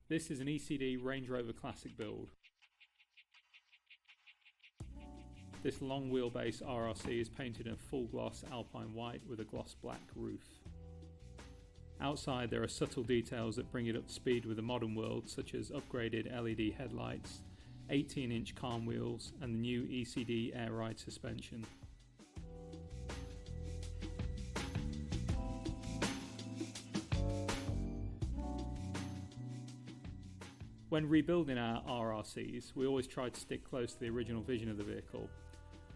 This is an ECD Range Rover Classic build. This long wheelbase RRC is painted in a full gloss alpine white with a gloss black roof. Outside there are subtle details that bring it up to speed with the modern world, such as upgraded LED headlights, 18-inch calm wheels and the new ECD air ride suspension. When rebuilding our RRCs, we always try to stick close to the original vision of the vehicle.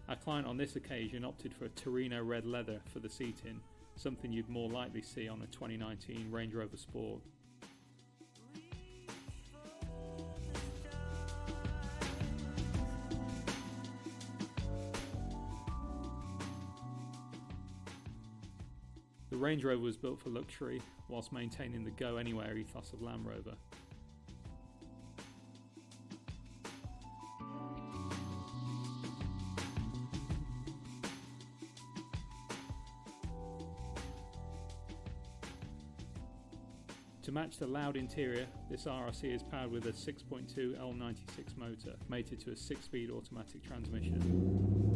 Our client on this occasion opted for a Torino red leather for the seating, something you'd more likely see on a 2019 Range Rover Sport. The Range Rover was built for luxury, whilst maintaining the go anywhere ethos of Land Rover. To match the loud interior, this RRC is powered with a 6.2 L96 motor, mated to a 6-speed automatic transmission.